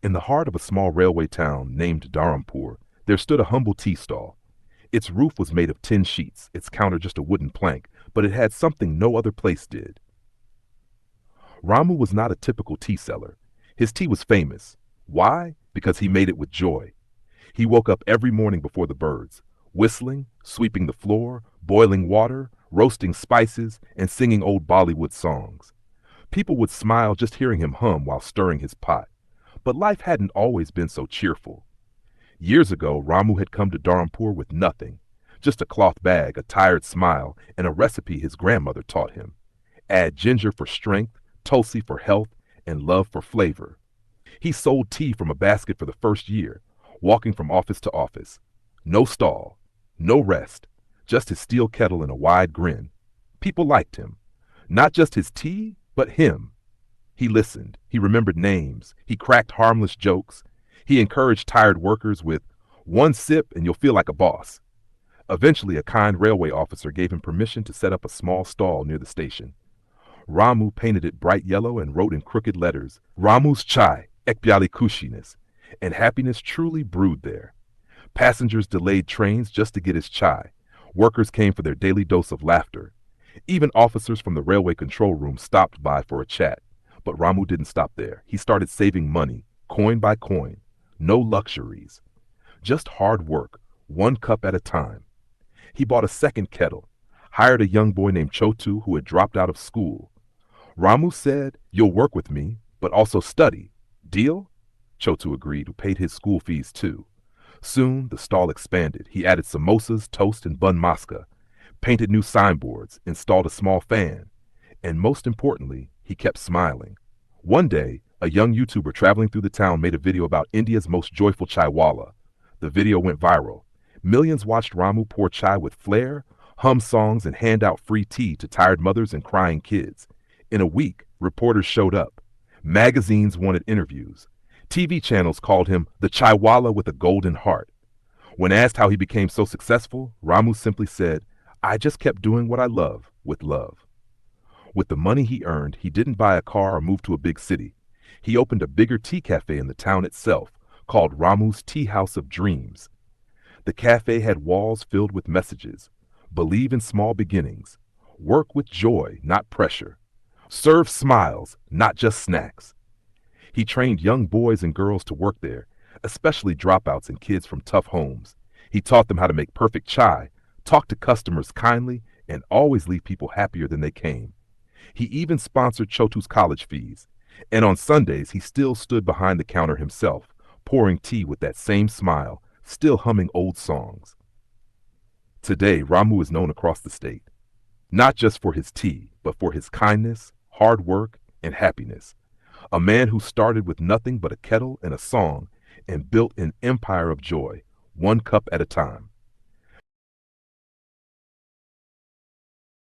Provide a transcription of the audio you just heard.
In the heart of a small railway town named Dharampur, there stood a humble tea stall. Its roof was made of tin sheets, its counter just a wooden plank, but it had something no other place did. Ramu was not a typical tea seller. His tea was famous. Why? Because he made it with joy. He woke up every morning before the birds, whistling, sweeping the floor, boiling water, roasting spices, and singing old Bollywood songs. People would smile just hearing him hum while stirring his pot. But life hadn't always been so cheerful. Years ago, Ramu had come to Dharampur with nothing, just a cloth bag, a tired smile, and a recipe his grandmother taught him. Add ginger for strength, tulsi for health, and love for flavor. He sold tea from a basket for the first year, walking from office to office. No stall, no rest, just his steel kettle and a wide grin. People liked him. Not just his tea, but him. He listened, he remembered names, he cracked harmless jokes, he encouraged tired workers with one sip and you'll feel like a boss. Eventually, a kind railway officer gave him permission to set up a small stall near the station. Ramu painted it bright yellow and wrote in crooked letters, Ramu's Chai, Ekbyali Kushinis, and happiness truly brewed there. Passengers delayed trains just to get his chai. Workers came for their daily dose of laughter. Even officers from the railway control room stopped by for a chat. But Ramu didn't stop there. He started saving money, coin by coin. No luxuries. Just hard work, one cup at a time. He bought a second kettle, hired a young boy named Chotu who had dropped out of school. Ramu said, you'll work with me, but also study. Deal? Chotu agreed, who paid his school fees too. Soon, the stall expanded. He added samosas, toast, and bun maska, painted new signboards, installed a small fan, and most importantly, he kept smiling. One day, a young YouTuber traveling through the town made a video about India's most joyful chaiwala. The video went viral. Millions watched Ramu pour chai with flair, hum songs, and hand out free tea to tired mothers and crying kids. In a week, reporters showed up. Magazines wanted interviews. TV channels called him the Chaiwala with a golden heart. When asked how he became so successful, Ramu simply said, I just kept doing what I love with love. With the money he earned, he didn't buy a car or move to a big city. He opened a bigger tea cafe in the town itself, called Ramu's Tea House of Dreams. The cafe had walls filled with messages. Believe in small beginnings. Work with joy, not pressure. Serve smiles, not just snacks. He trained young boys and girls to work there, especially dropouts and kids from tough homes. He taught them how to make perfect chai, talk to customers kindly, and always leave people happier than they came. He even sponsored Chotu's college fees, and on Sundays he still stood behind the counter himself, pouring tea with that same smile, still humming old songs. Today, Ramu is known across the state, not just for his tea, but for his kindness, hard work, and happiness. A man who started with nothing but a kettle and a song and built an empire of joy, one cup at a time.